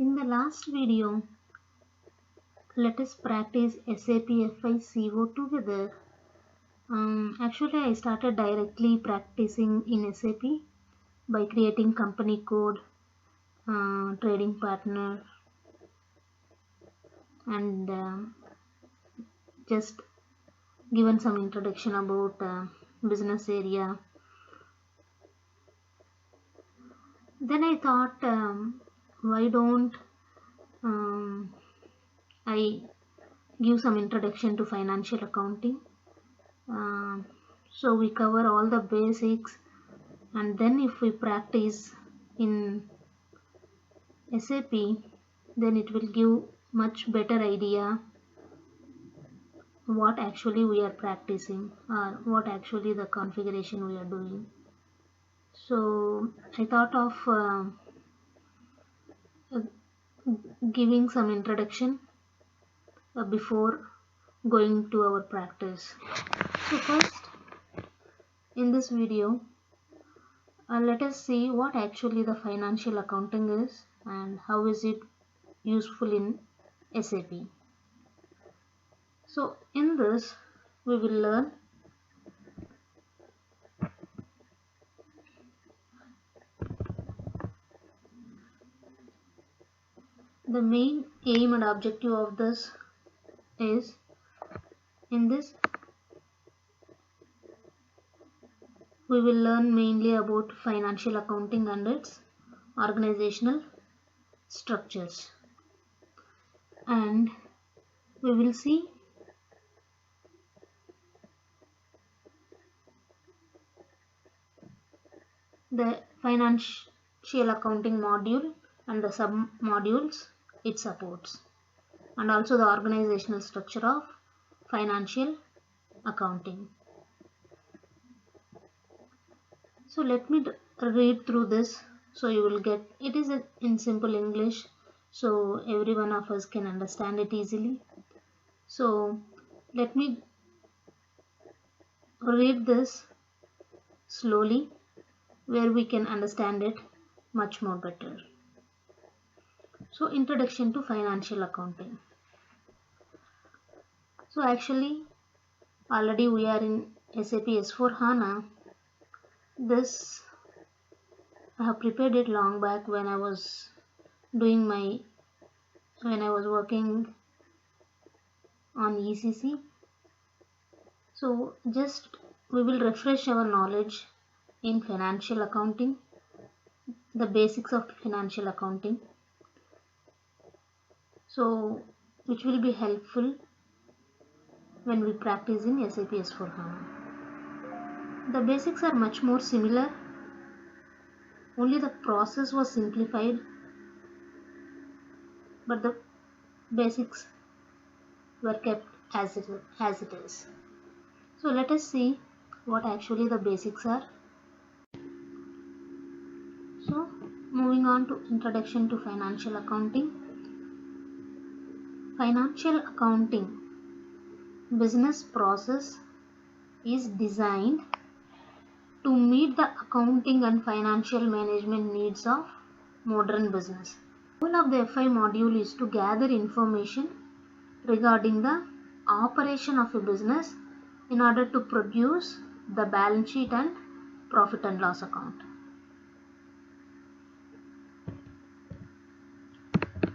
In the last video, let us practice SAP FICO together. Actually, I started directly practicing in SAP by creating company code, trading partner, and just given some introduction about business area. Then I thought, why don't I give some introduction to financial accounting. So we cover all the basics, and then if we practice in SAP, then it will give much better idea what actually we are practicing or what actually the configuration we are doing. So I thought of giving some introduction before going to our practice. So first, in this video, let us see what actually the financial accounting is and how is it useful in SAP. So in this, we will learn the main aim and objective of this is, in this we will learn mainly about financial accounting and its organizational structures, and we will see the financial accounting module and the sub modules it supports, and also the organizational structure of financial accounting. So let me read through this so you will get it. Is in simple English, so every one of us can understand it easily. So let me read this slowly where we can understand it much more better. So introduction to financial accounting. So actually already we are in SAP S/4HANA. This I have prepared it long back when I was working on ECC. So just we will refresh our knowledge in financial accounting, the basics of financial accounting, so which will be helpful when we practice in SAP S/4HANA. The basics are much more similar, only the process was simplified, but the basics were kept as it is. So let us see what actually the basics are. So moving on to introduction to financial accounting. Financial accounting business process is designed to meet the accounting and financial management needs of modern business. The goal of the FI module is to gather information regarding the operation of a business in order to produce the balance sheet and profit and loss account.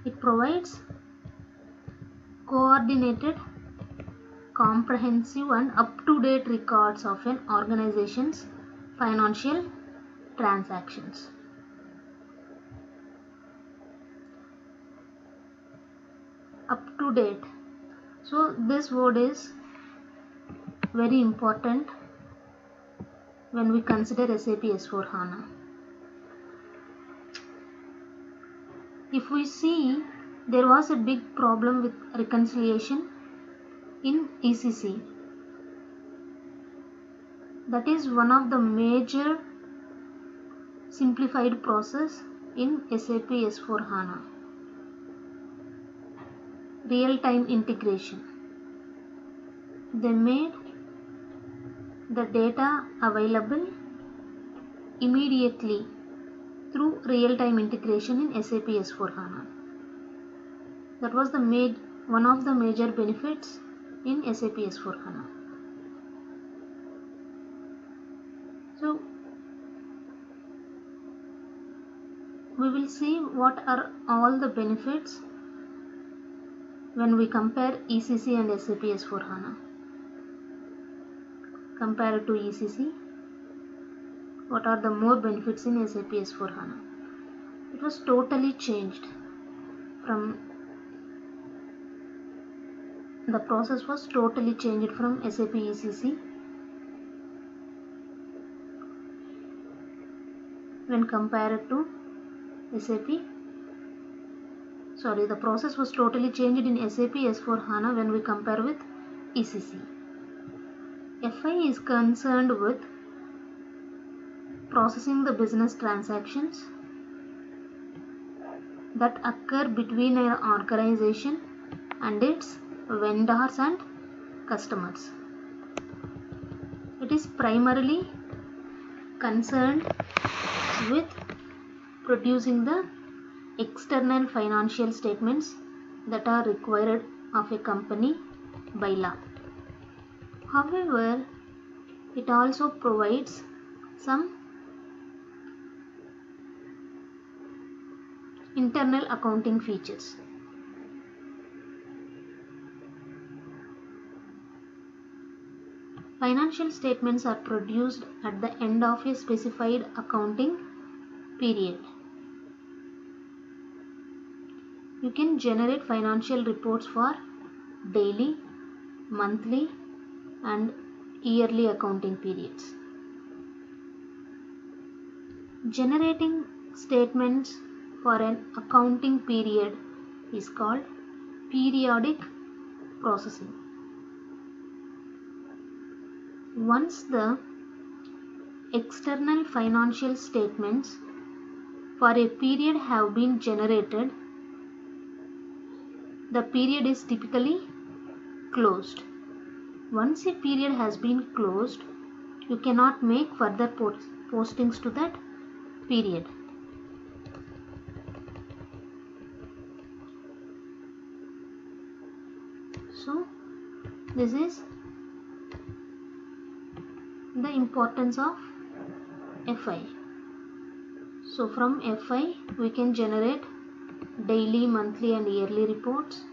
It provides coordinated, comprehensive and up-to-date records of an organization's financial transactions. Up to date. So this word is very important when we consider SAP S/4HANA. If we see, there was a big problem with reconciliation in ECC. That is one of the major simplified process in SAP S/4HANA. Real-time integration. They made the data available immediately through real-time integration in SAP S/4HANA. That was one of the major benefits in SAP S/4HANA. So we will see what are all the benefits when we compare ECC and SAP S/4HANA. Compared to ECC, what are the more benefits in SAP S/4HANA? It was totally changed from the process was totally changed from SAP ECC when compared to SAP. Sorry, the process was totally changed in SAP S/4HANA when we compare with ECC. FI is concerned with processing the business transactions that occur between an organization and its vendors and customers. It is primarily concerned with producing the external financial statements that are required of a company by law. However, it also provides some internal accounting features. Financial statements are produced at the end of a specified accounting period. You can generate financial reports for daily, monthly, and yearly accounting periods. Generating statements for an accounting period is called periodic processing. Once the external financial statements for a period have been generated, the period is typically closed. Once a period has been closed, you cannot make further postings to that period. So this is the importance of FI. So from FI we can generate daily, monthly and yearly reports.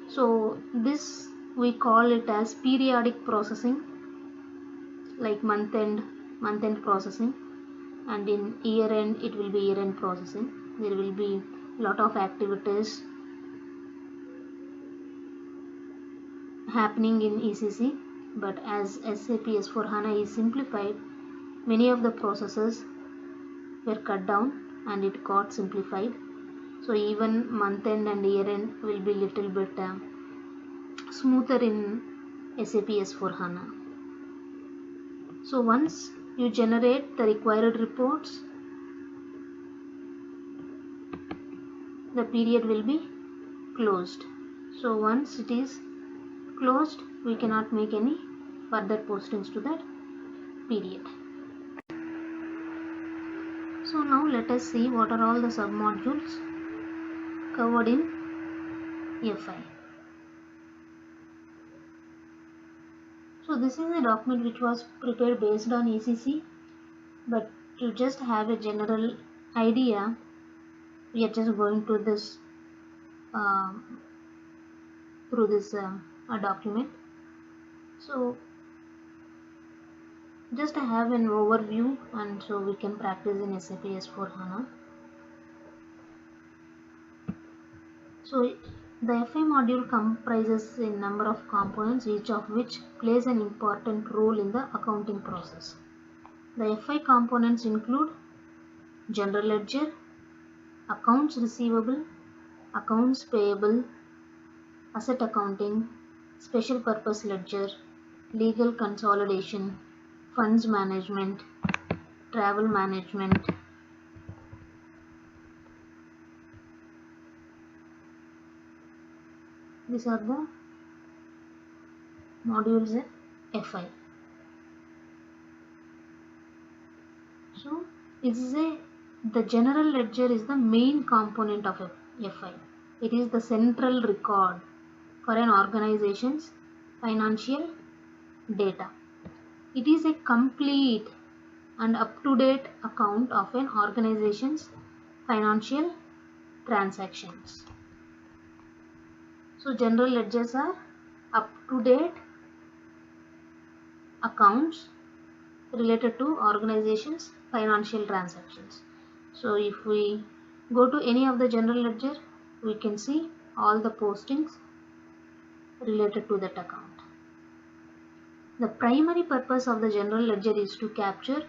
So this we call it as periodic processing, like month end processing, and in year end it will be year end processing. There will be lot of activities happening in ECC, but as SAP S/4HANA is simplified, many of the processes were cut down and it got simplified. So even month end and year end will be little bit smoother in SAP S/4HANA. So once you generate the required reports, the period will be closed. So once it is closed, we cannot make any further postings to that period. So now let us see what are all the submodules covered in FI. So this is a document which was prepared based on ECC, but to just have a general idea, we are just going to this through this document. So just to have an overview, and so we can practice in SAP S/4HANA. So the FI module comprises a number of components, each of which plays an important role in the accounting process. The FI components include general ledger, accounts receivable, accounts payable, asset accounting, special purpose ledger, legal consolidation, funds management, travel management. These are the modules in FI. So the general ledger is the main component of FI. It is the central record for an organization's financial data. It is a complete and up-to-date account of an organization's financial transactions. So general ledgers are up-to-date accounts related to organizations' financial transactions. So if we go to any of the general ledger, we can see all the postings related to that account. The primary purpose of the general ledger is to capture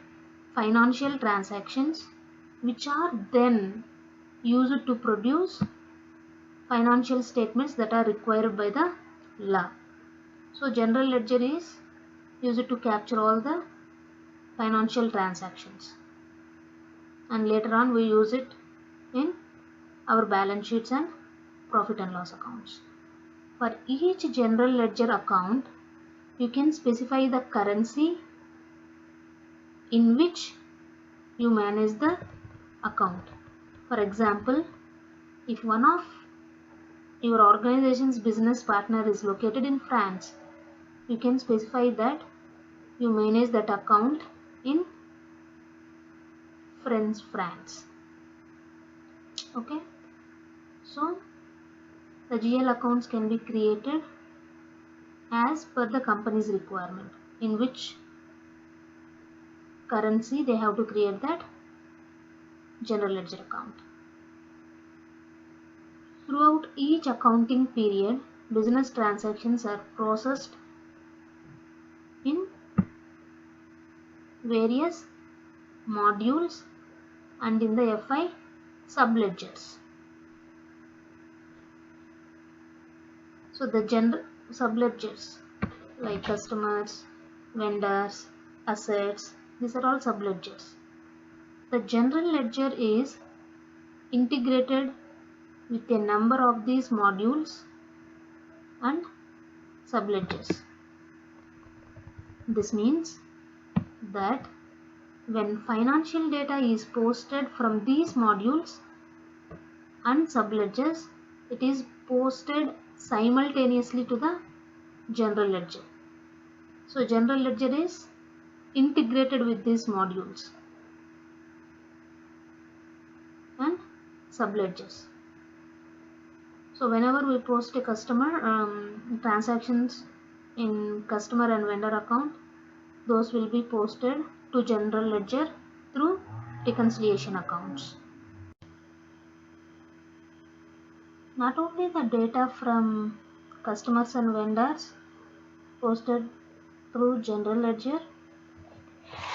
financial transactions which are then used to produce financial statements that are required by the law. So general ledger is used to capture all the financial transactions, and later on we use it in our balance sheets and profit and loss accounts. For each general ledger account, you can specify the currency in which you manage the account. For example, if one of your organization's business partner is located in France, you can specify that you manage that account in France. Okay, so the GL accounts can be created as per the company's requirement, in which currency they have to create that general ledger account. Throughout each accounting period, business transactions are processed in various modules and in the FI subledgers. So the general subledgers like customers, vendors, assets, these are all subledgers. The general ledger is integrated with a number of these modules and subledgers. This means that when financial data is posted from these modules and subledgers, it is posted simultaneously to the general ledger. So general ledger is integrated with these modules and subledgers. So whenever we post a customer transactions in customer and vendor account, those will be posted to general ledger through reconciliation accounts. Not only the data from customers and vendors posted through general ledger,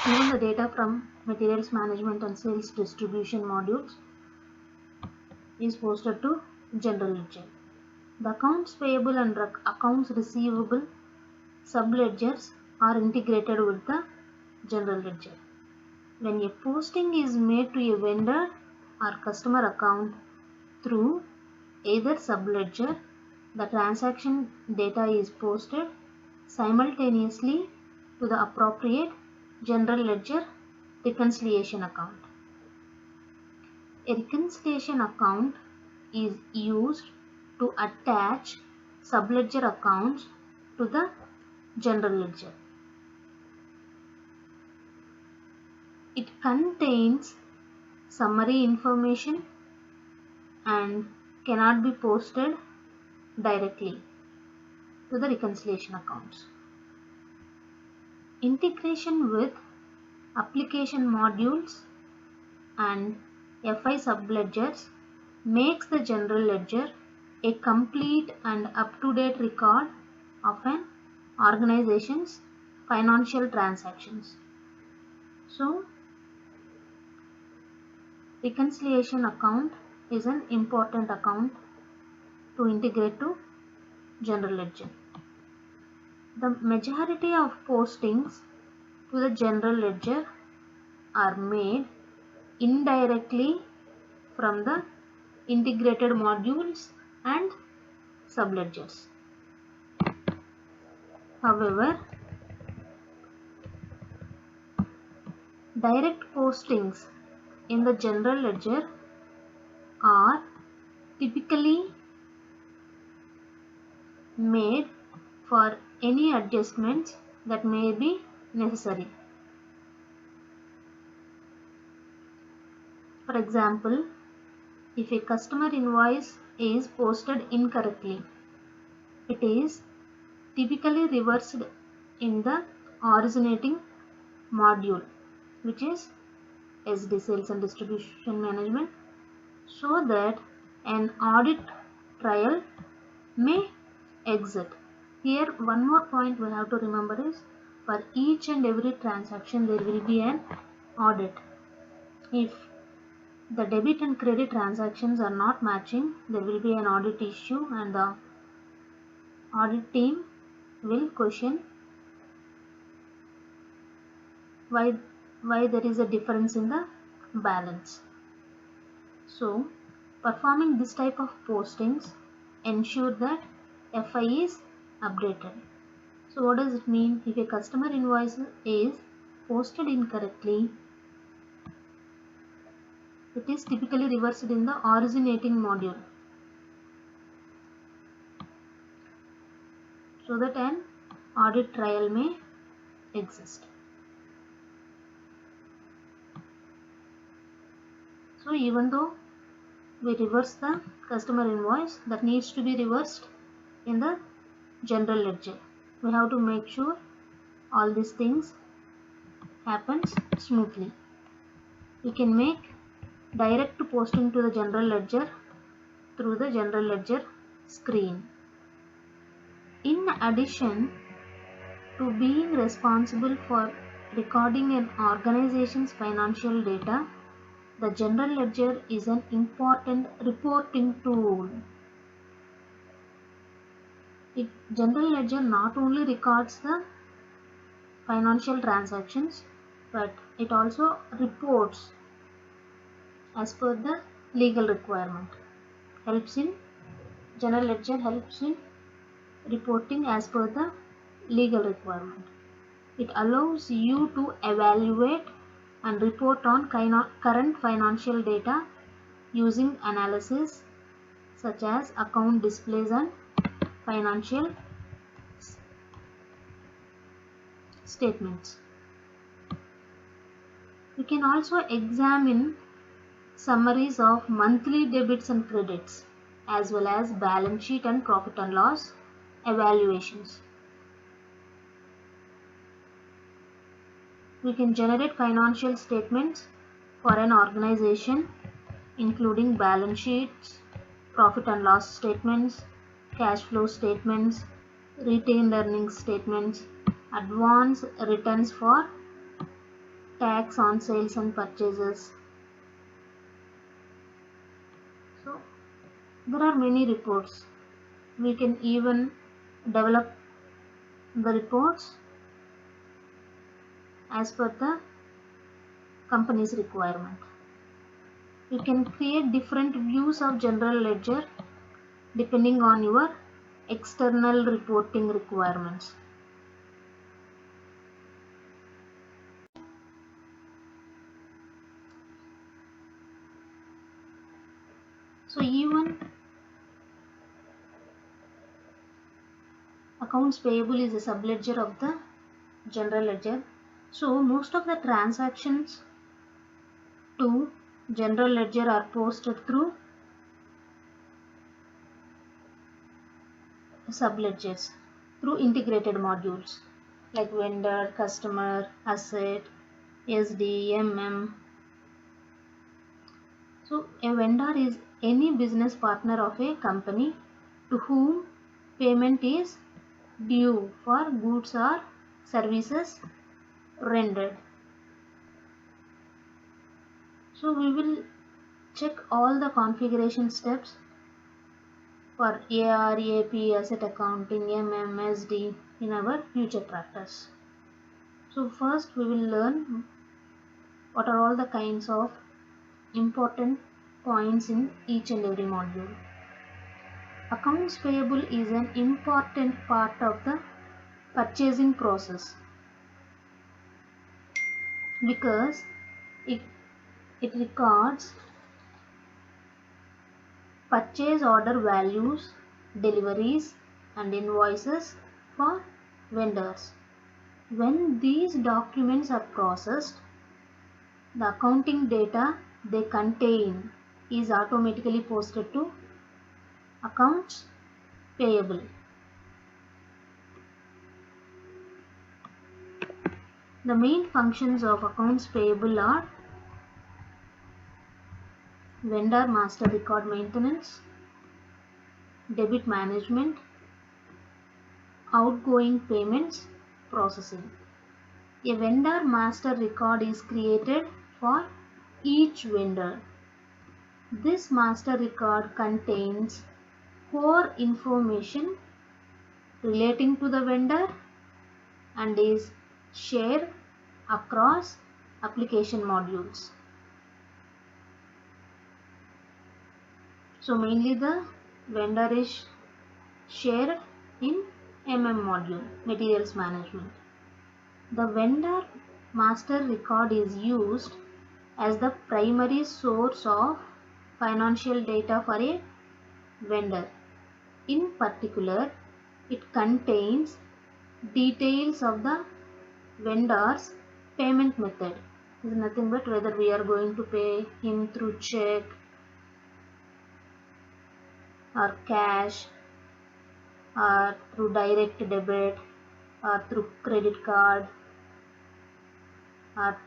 even the data from materials management and sales distribution modules is posted to general ledger. The accounts payable and accounts receivable subledgers are integrated with the general ledger. When a posting is made to a vendor or customer account through either subledger, the transaction data is posted simultaneously to the appropriate general ledger reconciliation account. A reconciliation account is used to attach subledger accounts to the general ledger. It contains summary information and cannot be posted directly to the reconciliation accounts. Integration with application modules and FI subledgers makes the general ledger a complete and up-to-date record of an organization's financial transactions. So, reconciliation account is an important account to integrate to general ledger. The majority of postings to the general ledger are made indirectly from the integrated modules and subledgers. However, direct postings in the general ledger are typically made for any adjustments that may be necessary. For example, if a customer invoice is posted incorrectly, it is typically reversed in the originating module, which is SD, Sales and Distribution Management, so that an audit trail may exit. Here one more point we have to remember is, for each and every transaction there will be an audit. If the debit and credit transactions are not matching, there will be an audit issue, and the audit team will question why there is a difference in the balance. So performing this type of postings ensure that FI is updated. So what does it mean? If a customer invoice is posted incorrectly, it is typically reversed in the originating module, so that an audit trail may exist. So even though we reverse the customer invoice, that needs to be reversed in the general ledger. We have to make sure all these things happens smoothly. We can make direct posting to the general ledger through the general ledger screen. In addition to being responsible for recording an organization's financial data, the general ledger is an important reporting tool. General ledger not only records the financial transactions, but it also reports as per the legal requirement. General ledger helps in reporting as per the legal requirement. It allows you to evaluate and report on current financial data using analysis such as account displays and financial statements. We can also examine summaries of monthly debits and credits, as well as balance sheet and profit and loss evaluations. We can generate financial statements for an organization, including balance sheets, profit and loss statements, cash flow statements, retained earnings statements, advance returns for tax on sales and purchases. So there are many reports. We can even develop the reports as per the company's requirement. You can create different views of general ledger depending on your external reporting requirements. So even accounts payable is a subledger of the general ledger. So most of the transactions to general ledger are posted through subledgers, through integrated modules like vendor, customer, asset, SD, MM. So a vendor is any business partner of a company to whom payment is due for goods or services rendered. So we will check all the configuration steps for AR, AP, asset accounting, MM, SD in our future practice. So first we will learn what are all the kinds of important points in each and every module. Accounts payable is an important part of the purchasing process because it records purchase order values, deliveries, and invoices for vendors. When these documents are processed, the accounting data they contain is automatically posted to accounts payable. The main functions of accounts payable are vendor master record maintenance, debit management, outgoing payments processing. A vendor master record is created for each vendor. This master record contains core information relating to the vendor and is shared across application modules. So mainly the vendor is shared in module, materials management. The vendor master record is used as the primary source of financial data for a vendor. In particular, it contains details of the vendor's payment method. It is nothing but whether we are going to pay him through check or cash or through direct debit or through credit card or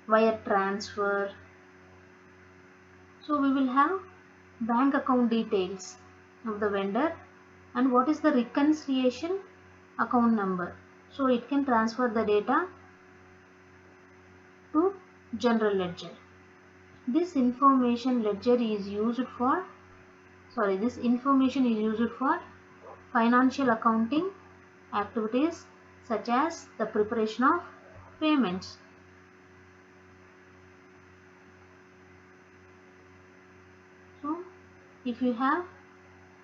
wire transfer. So we will have bank account details of the vendor and what is the reconciliation account number. So it can transfer the data to general ledger. This information is used for financial accounting activities such as the preparation of payments. So if you have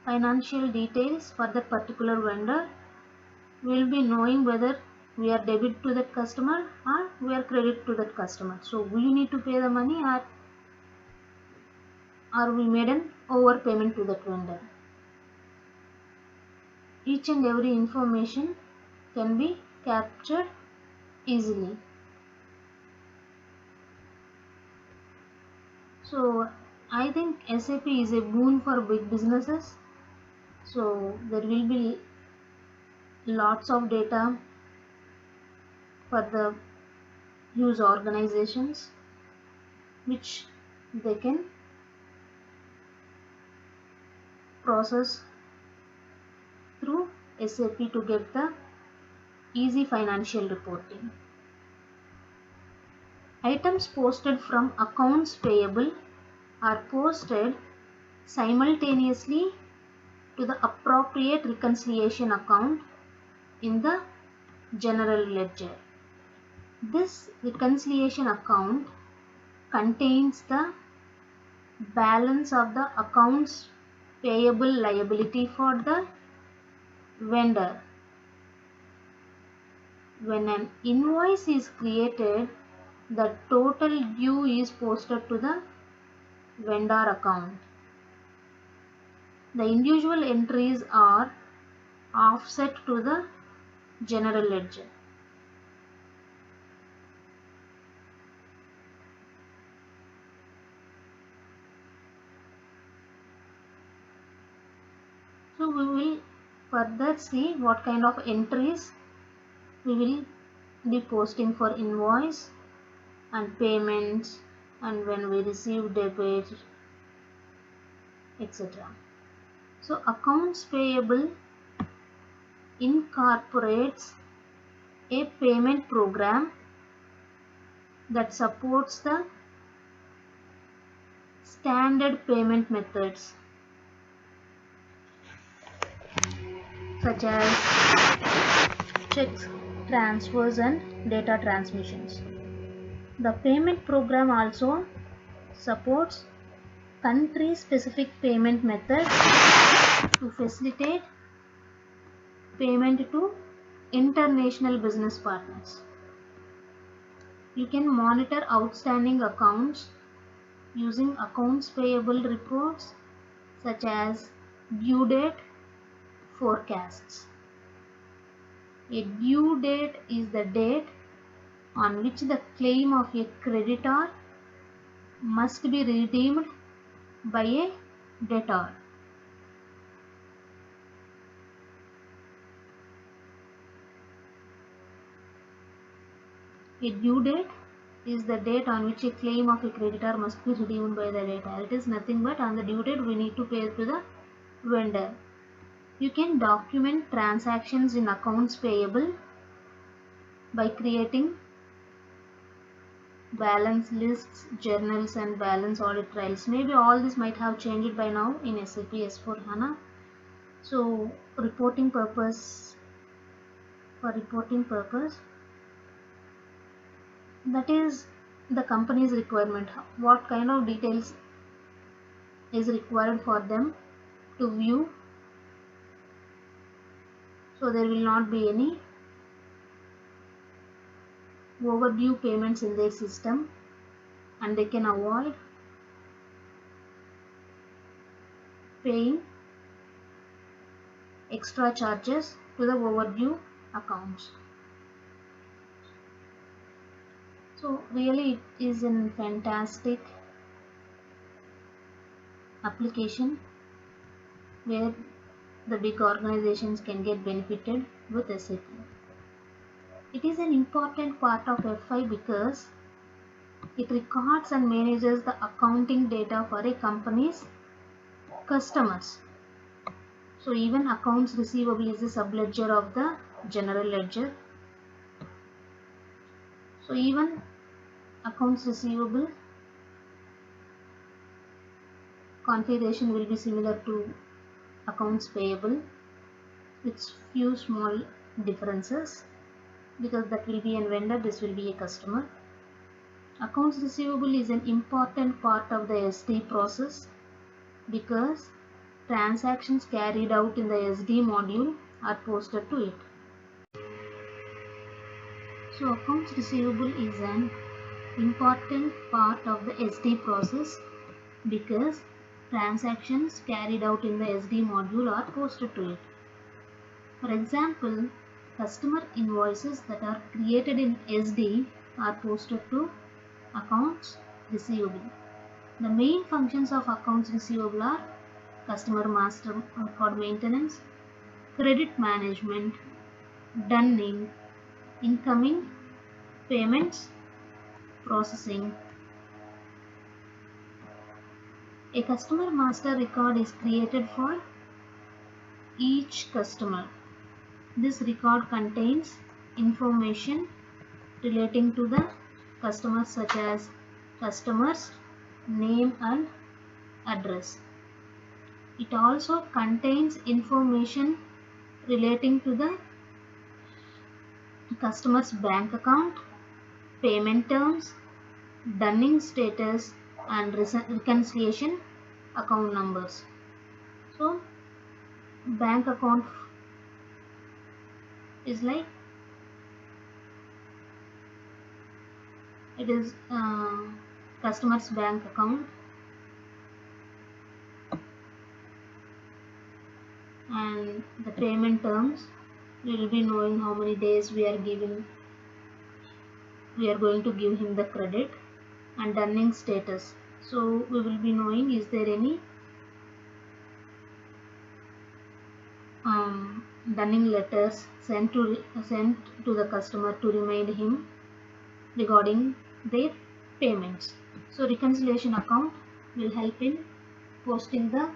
financial details for that particular vendor, we will be knowing whether we are debit to that customer or we are credit to that customer. So we need to pay the money or we made an overpayment to that vendor. Each and every information can be captured easily. So I think SAP is a boon for big businesses. So there will be lots of data for the huge organizations which they can process through SAP to get the easy financial reporting. Items posted from accounts payable are posted simultaneously to the appropriate reconciliation account in the general ledger. This reconciliation account contains the balance of the accounts payable liability for the vendor. When an invoice is created, the total due is posted to the vendor account. The individual entries are offset to the general ledger. So we will further see what kind of entries we will be posting for invoice and payments and when we receive debit, etc. So accounts payable incorporates a payment program that supports the standard payment methods such as checks, transfers and data transmissions. The payment program also supports country-specific payment methods to facilitate payment to international business partners. You can monitor outstanding accounts using accounts payable reports such as due date, forecasts. A due date is the date on which the claim of a creditor must be redeemed by a debtor. A due date is the date on which a claim of a creditor must be redeemed by the debtor. It is nothing but on the due date we need to pay to the vendor. You can document transactions in accounts payable by creating balance lists, journals and balance audit trails. Maybe all this might have changed by now in SAP S/4HANA. So for reporting purpose, that is the company's requirement. What kind of details is required for them to view, so there will not be any overdue payments in their system, and they can avoid paying extra charges to the overdue accounts. So really it is a fantastic application where the big organizations can get benefited with SAP. It is an important part of FI because it records and manages the accounting data for a company's customers. So even accounts receivable is a subledger of the general ledger. So even accounts receivable configuration will be similar to accounts payable with few small differences, because that will be a vendor, this will be a customer. Accounts receivable is an important part of the SD process because transactions carried out in the SD module are posted to it. So accounts receivable is an important part of the SD process because transactions carried out in the SD module are posted to it. For example, customer invoices that are created in SD are posted to accounts receivable. The main functions of accounts receivable are customer master record maintenance, credit management, dunning, incoming payments, processing. A customer master record is created for each customer. This record contains information relating to the customers such as customers, name and address. It also contains information relating to the customer's bank account, payment terms, dunning status and reconciliation account numbers. So bank account is like it is customer's bank account, and the payment terms we will be knowing how many days we are going to give him the credit, and dunning status. So we will be knowing is there any dunning letters sent to the customer to remind him regarding their payments. So reconciliation account will help in posting the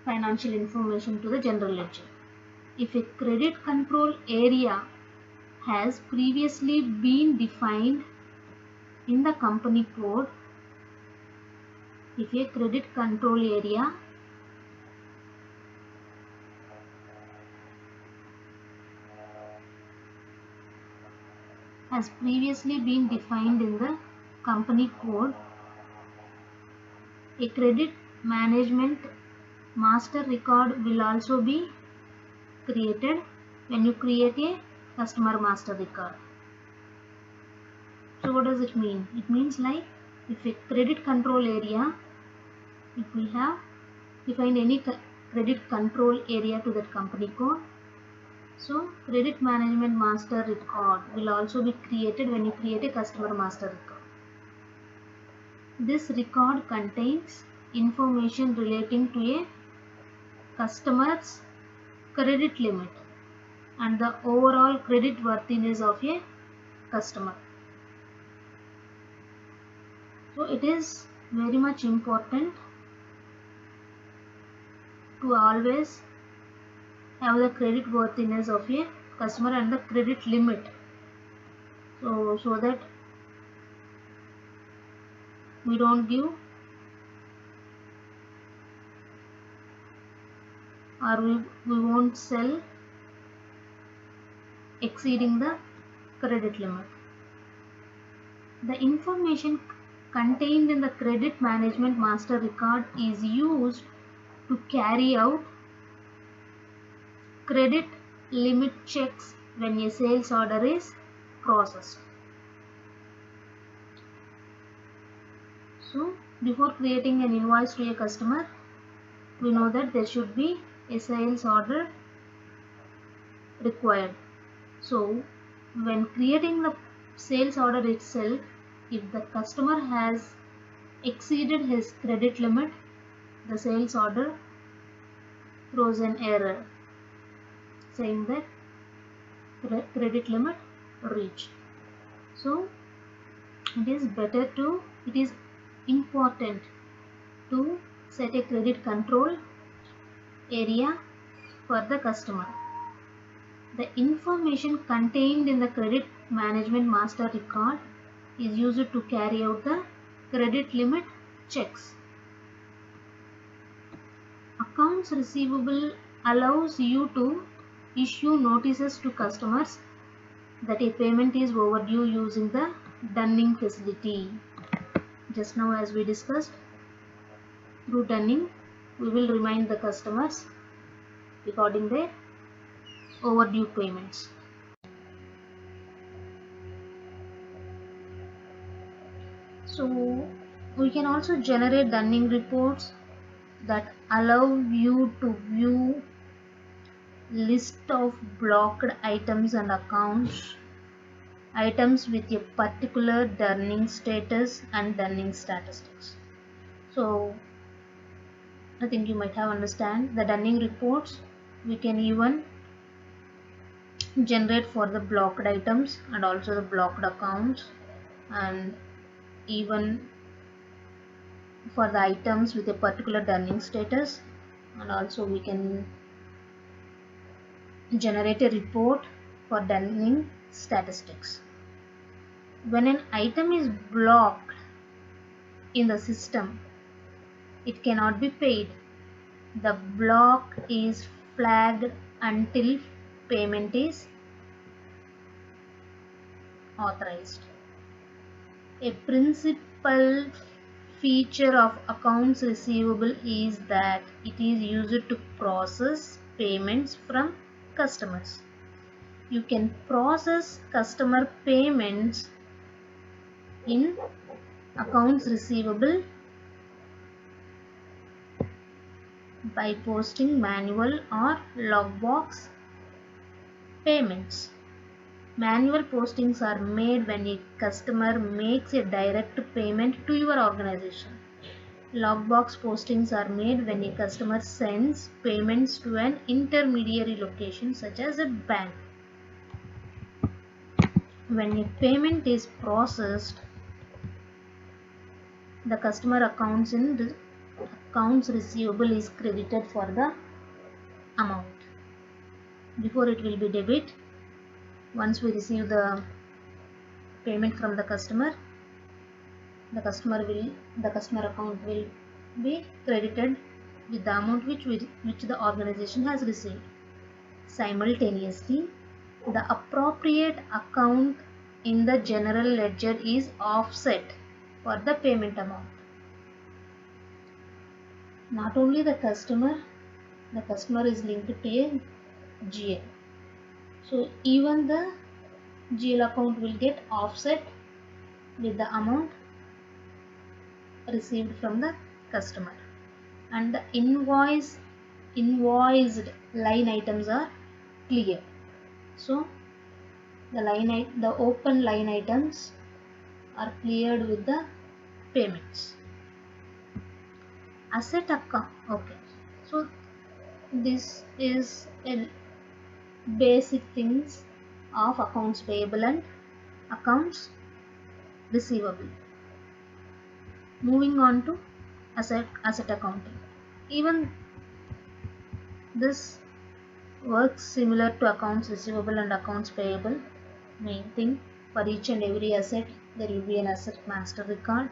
financial information to the general ledger. If a credit control area has previously been defined in the company code, if a credit control area has previously been defined in the company code, a credit management master record will also be created when you create a customer master record. So what does it mean? It means like if a credit control area, if we have defined any credit control area to that company code. So credit management master record will also be created when you create a customer master record. This record contains information relating to a customer's credit limit and the overall credit worthiness of a customer. So it is very much important to always have the credit worthiness of a customer and the credit limit, so that we don't give or we won't sell exceeding the credit limit. The information contained in the credit management master record is used to carry out credit limit checks when a sales order is processed. So before creating an invoice to a customer, we know that there should be a sales order required. So when creating the sales order itself, if the customer has exceeded his credit limit, the sales order throws an error saying that credit limit reached. So it is important to set a credit control area for the customer. The information contained in the credit management master record is used to carry out the credit limit checks. Accounts receivable allows you to issue notices to customers that a payment is overdue using the dunning facility. Just now, as we discussed, through dunning we will remind the customers regarding their overdue payments. So we can also generate dunning reports that allow you to view list of blocked items and items with a particular dunning status and dunning statistics. So I think you might have understand the dunning reports we can even generate for the blocked items and also the blocked accounts, and even for the items with a particular dunning status, and also we can generate a report for dunning statistics. When an item is blocked in the system, it cannot be paid. The block is flagged until payment is authorized. A principal feature of accounts receivable is that it is used to process payments from customers. You can process customer payments in accounts receivable by posting manual or logbox payments. Manual postings are made when a customer makes a direct payment to your organization. Logbox postings are made when a customer sends payments to an intermediary location such as a bank. When a payment is processed, the customer accounts receivable is credited for the amount. Before it will be debit, once we receive the payment from the customer account will be credited with the amount which the organization has received. Simultaneously, the appropriate account in the general ledger is offset for the payment amount. Not only the customer is linked to a GL. So even the GL account will get offset with the amount received from the customer, and the invoice invoiced line items are clear. So the open line items are cleared with the payments. Asset account. Okay. So this is a basic things of accounts payable and accounts receivable. Moving on to asset accounting. Even this works similar to accounts receivable and accounts payable. Main thing, for each and every asset there will be an asset master record.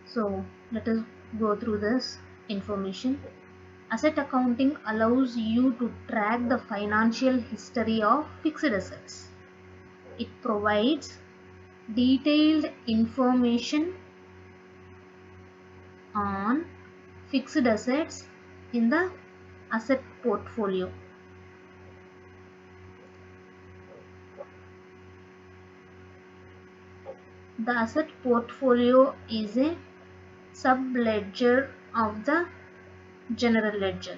So let us go through this information. Asset accounting allows you to track the financial history of fixed assets. It provides detailed information on fixed assets in the asset portfolio. The asset portfolio is a subledger of the general ledger.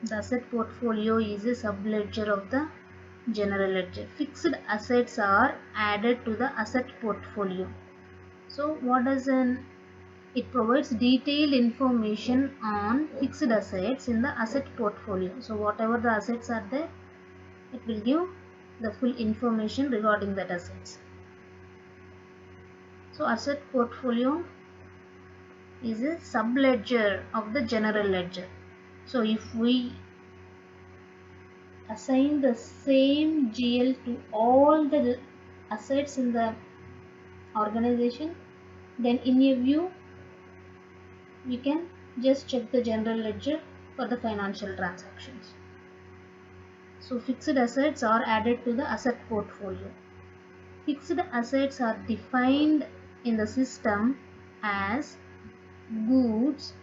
The asset portfolio is a subledger of the general ledger. Fixed assets are added to the asset portfolio. So what does it provides detailed information on fixed assets in the asset portfolio. So whatever the assets are there, it will give the full information regarding that assets. So asset portfolio is a subledger of the general ledger. So if we assign the same GL to all the assets in the organization, then in a view we can just check the general ledger for the financial transactions. So fixed assets are added to the asset portfolio. Fixed assets are defined in the system as goods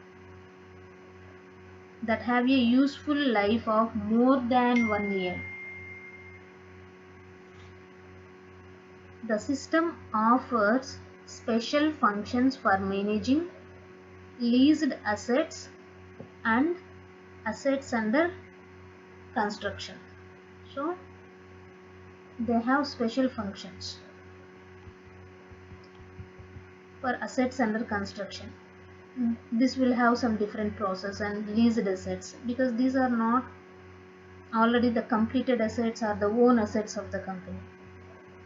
that have a useful life of more than 1 year. The system offers special functions for managing leased assets and assets under construction. So they have special functions for assets under construction. This will have some different process and leased assets, because these are not already the completed assets or the own assets of the company.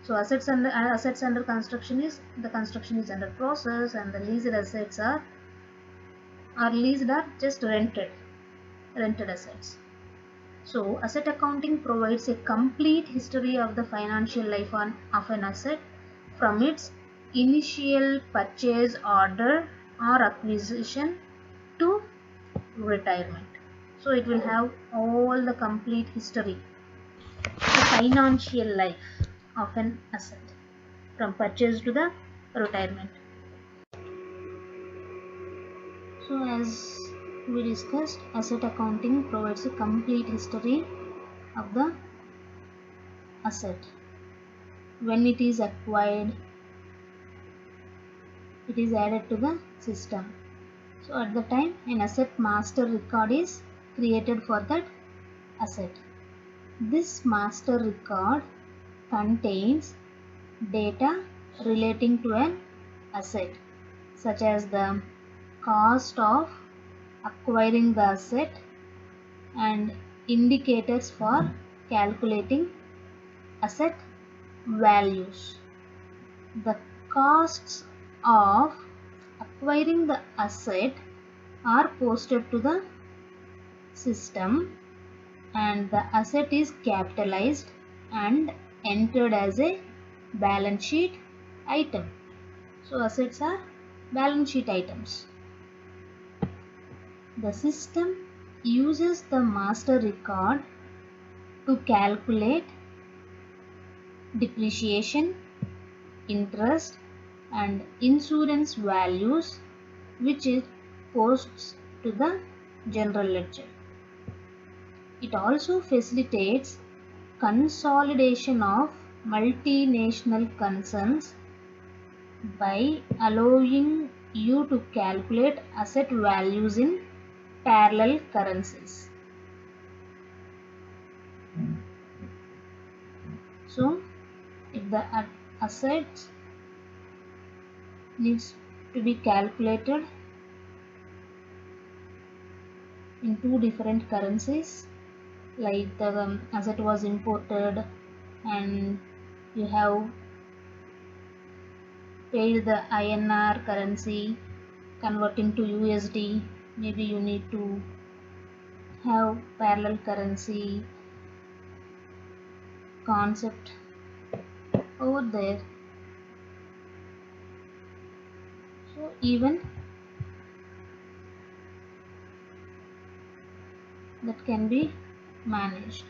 So assets under construction is the construction is under process, and the leased assets are just rented assets. So asset accounting provides a complete history of the financial life of an asset from its initial purchase order or acquisition to retirement. So it will have all the complete history, the financial life of an asset from purchase to the retirement. So as we discussed, asset accounting provides a complete history of the asset. When it is acquired, it is added to the system. So at the time, an asset master record is created for that asset. This master record contains data relating to an asset, such as the cost of acquiring the asset and indicators for calculating asset values. The costs of acquiring the asset are posted to the system, and the asset is capitalized and entered as a balance sheet item. So assets are balance sheet items. The system uses the master record to calculate depreciation, interest, and insurance values, which it posts to the general ledger. It also facilitates consolidation of multinational concerns by allowing you to calculate asset values in parallel currencies. So if the assets needs to be calculated in two different currencies, like the asset was imported and you have paid the INR currency converting to USD, maybe you need to have parallel currency concept over there. So even that can be managed.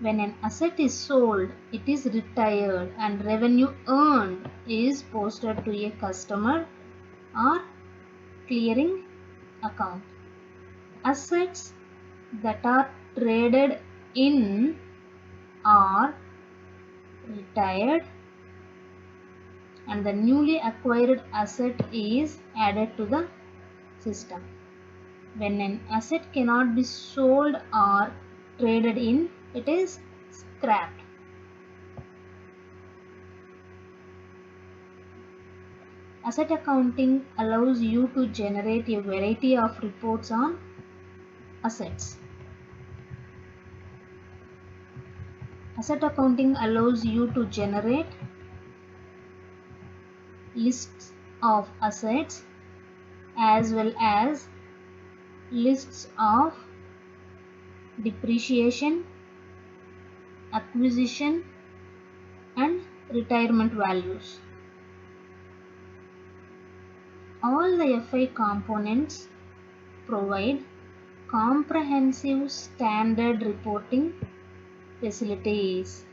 When an asset is sold, it is retired and revenue earned is posted to a customer or clearing account. Assets that are traded in are retired and the newly acquired asset is added to the system. When an asset cannot be sold or traded in, it is scrapped. Asset accounting allows you to generate a variety of reports on assets. Asset accounting allows you to generate lists of assets as well as lists of depreciation, acquisition and retirement values. All the FI components provide comprehensive standard reporting facilities.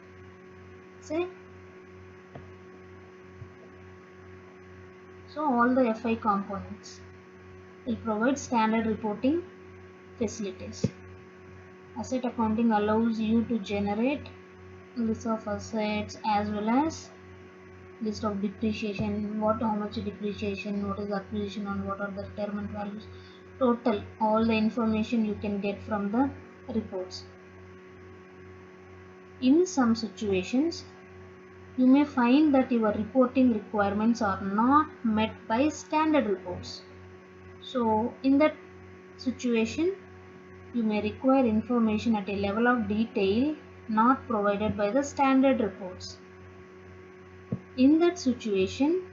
So all the FI components will provide standard reporting facilities. Asset accounting allows you to generate list of assets as well as list of depreciation, how much depreciation, what is the acquisition and what are the retirement values, total all the information you can get from the reports. In some situations, you may find that your reporting requirements are not met by standard reports. So in that situation, you may require information at a level of detail not provided by the standard reports. In that situation,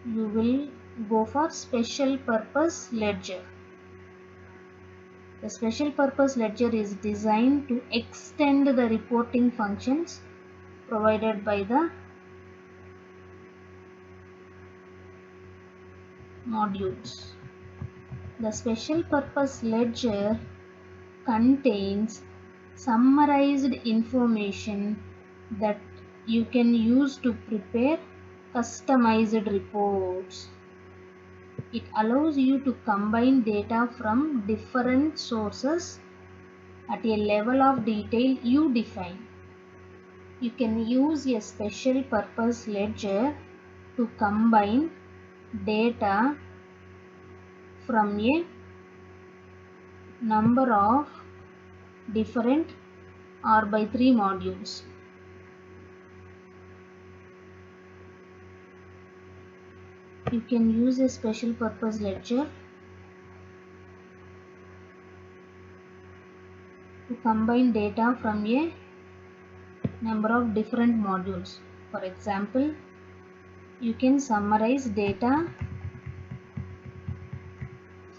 you will go for special purpose ledger. The special purpose ledger is designed to extend the reporting functions provided by the modules. The special purpose ledger contains summarized information that you can use to prepare customized reports. It allows you to combine data from different sources at a level of detail you define. You can use a special purpose ledger to combine data from a number of different R/3 modules. You can use a special purpose ledger to combine data from a number of different modules. For example, you can summarize data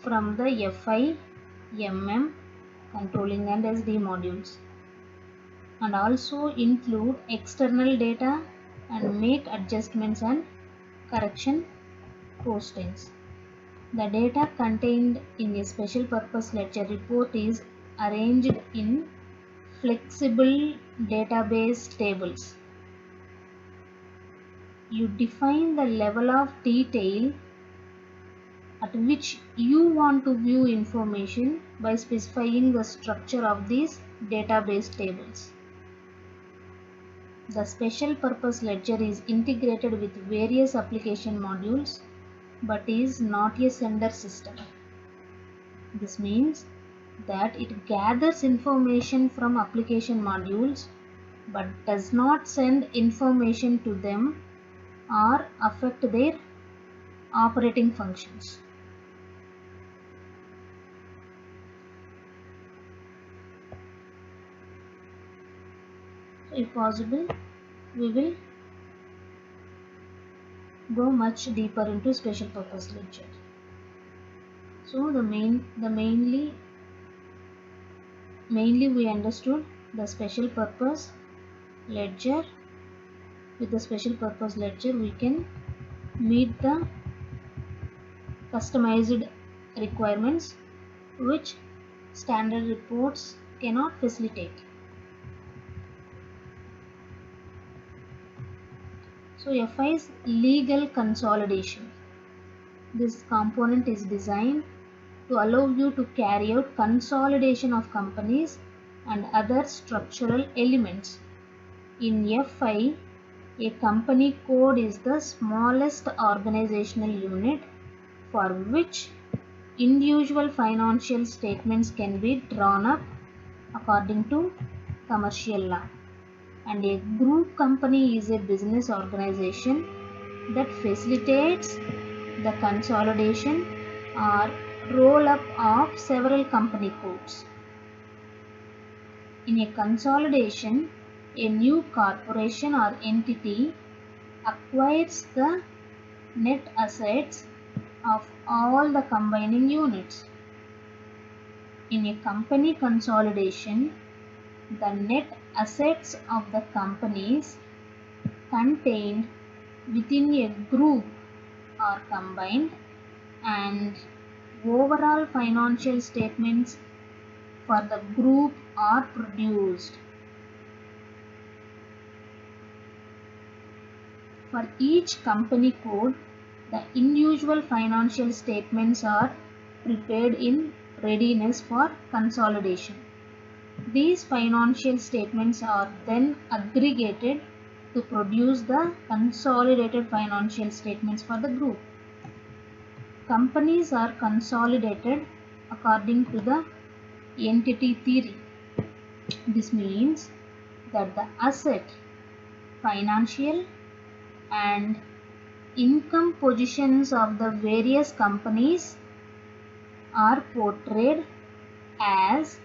from the FI, MM, controlling and SD modules, and also include external data and make adjustments and correction postings. The data contained in a special purpose ledger report is arranged in flexible database tables. You define the level of detail at which you want to view information by specifying the structure of these database tables. The special purpose ledger is integrated with various application modules but is not a sender system. This means that it gathers information from application modules but does not send information to them or affect their operating functions. So if possible, we will go much deeper into special purpose ledger. So mainly we understood the special purpose ledger. With the special purpose ledger, we can meet the customized requirements which standard reports cannot facilitate. So FI is legal consolidation. This component is designed to allow you to carry out consolidation of companies and other structural elements. In FI, a company code is the smallest organizational unit for which individual financial statements can be drawn up according to commercial law. And a group company is a business organization that facilitates the consolidation or roll-up of several company codes. In a consolidation, a new corporation or entity acquires the net assets of all the combining units. In a company consolidation, the net assets of the companies contained within a group are combined and overall financial statements for the group are produced. For each company code, the individual financial statements are prepared in readiness for consolidation. These financial statements are then aggregated to produce the consolidated financial statements for the group. Companies are consolidated according to the entity theory. This means that the asset, financial and income positions of the various companies are portrayed as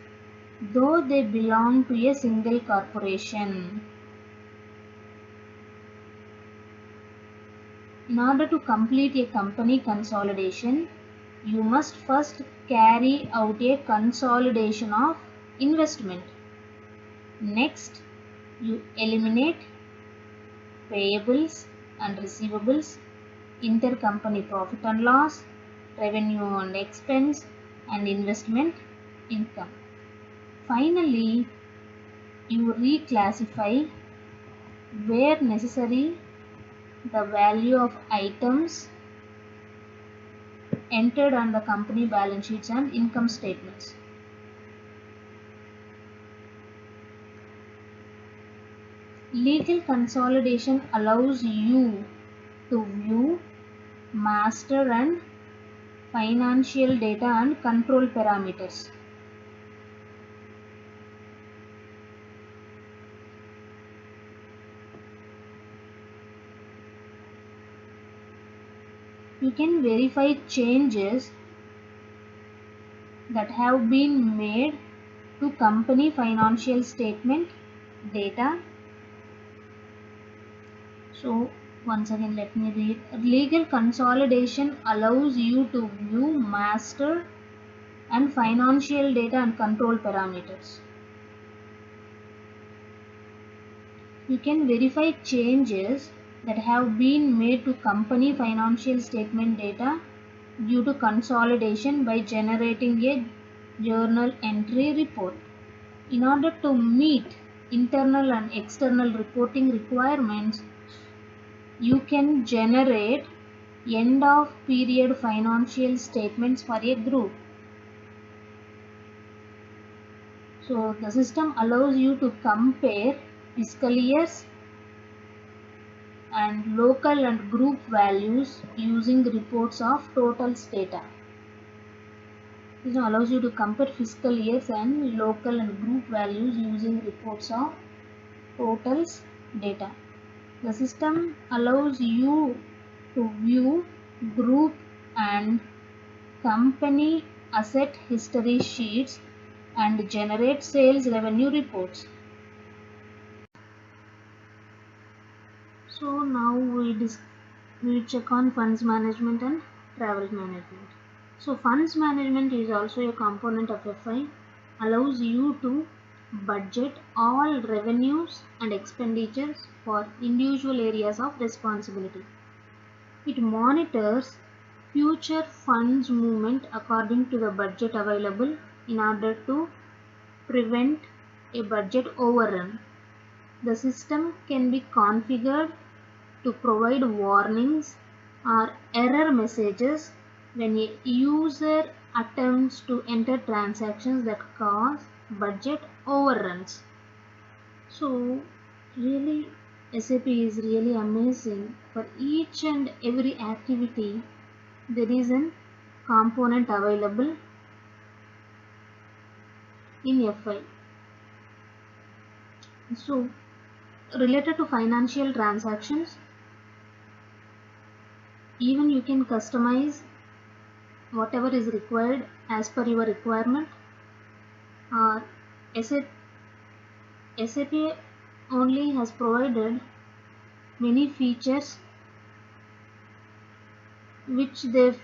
though they belong to a single corporation. In order to complete a company consolidation, you must first carry out a consolidation of investment. Next, you eliminate payables and receivables, intercompany profit and loss, revenue and expense, and investment income. Finally, you reclassify where necessary the value of items entered on the company balance sheets and income statements. Legal consolidation allows you to view master and financial data and control parameters. You can verify changes that have been made to company financial statement data. So once again let me read. Legal consolidation allows you to view master and financial data and control parameters. You can verify changes that have been made to company financial statement data due to consolidation by generating a journal entry report. In order to meet internal and external reporting requirements, you can generate end of period financial statements for a group. So the system allows you to compare fiscal years and local and group values using reports of totals data. This allows you to compare fiscal years and local and group values using reports of totals data. The system allows you to view group and company asset history sheets and generate sales revenue reports. So now we check on funds management and travel management. So funds management is also a component of FI, allows you to budget all revenues and expenditures for individual areas of responsibility. It monitors future funds movement according to the budget available in order to prevent a budget overrun. The system can be configured to provide warnings or error messages when a user attempts to enter transactions that cause budget overruns. So really SAP is really amazing. For each and every activity there is a component available in FI. So related to financial transactions, even you can customize whatever is required as per your requirement. SAP only has provided many features which they've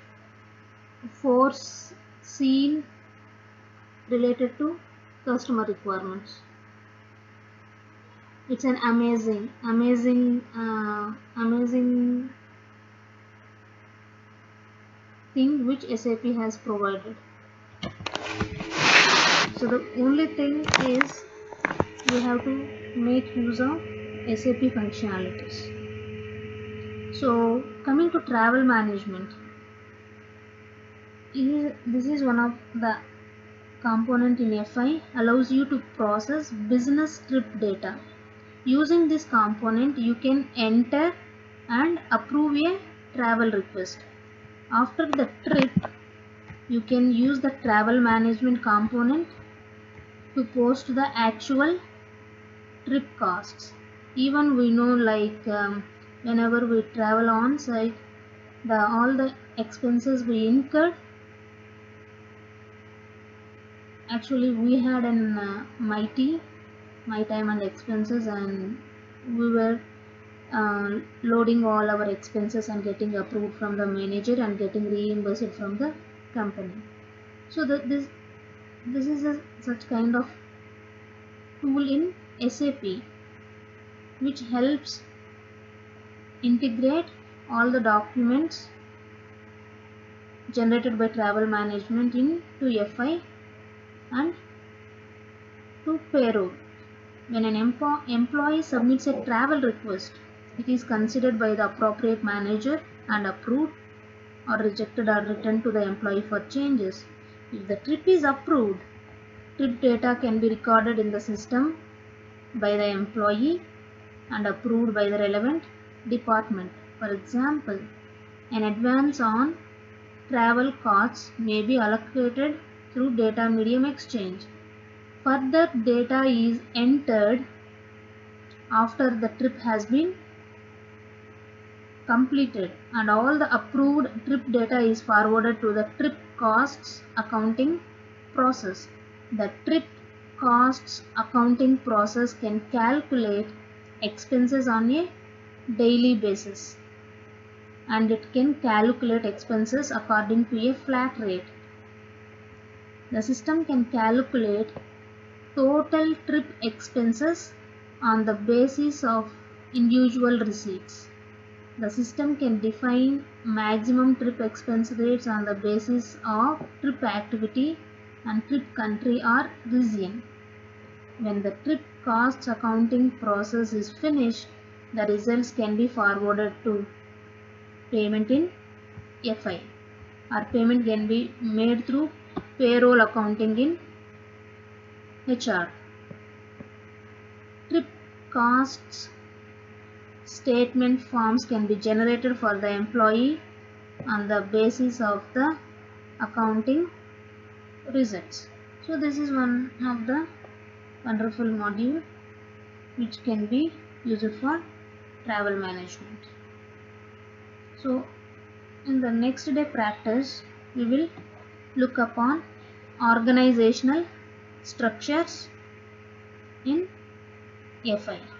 foreseen related to customer requirements. It's an amazing thing which SAP has provided. So the only thing is we have to make use of SAP functionalities. So coming to travel management, this is one of the component in FI, allows you to process business trip data. Using this component you can enter and approve a travel request. After the trip you can use the travel management component to post the actual trip costs. Even we know whenever we travel on site, all the expenses we incurred, actually we had an my time and expenses, and we were loading all our expenses and getting approved from the manager and getting reimbursed from the company. So this is such kind of tool in SAP which helps integrate all the documents generated by travel management into FI and to payroll. When an employee submits a travel request, it is considered by the appropriate manager and approved or rejected or returned to the employee for changes. If the trip is approved, trip data can be recorded in the system by the employee and approved by the relevant department. For example, an advance on travel costs may be allocated through data medium exchange. Further data is entered after the trip has been completed, and all the approved trip data is forwarded to the trip costs accounting process. The trip costs accounting process can calculate expenses on a daily basis, and it can calculate expenses according to a flat rate. The system can calculate total trip expenses on the basis of individual receipts. The system can define maximum trip expense rates on the basis of trip activity and trip country or region. When the trip costs accounting process is finished, the results can be forwarded to payment in FI, or payment can be made through payroll accounting in HR. Trip costs statement forms can be generated for the employee on the basis of the accounting results. So this is one of the wonderful module which can be used for travel management. So in the next day practice, we will look upon organizational structures in FI.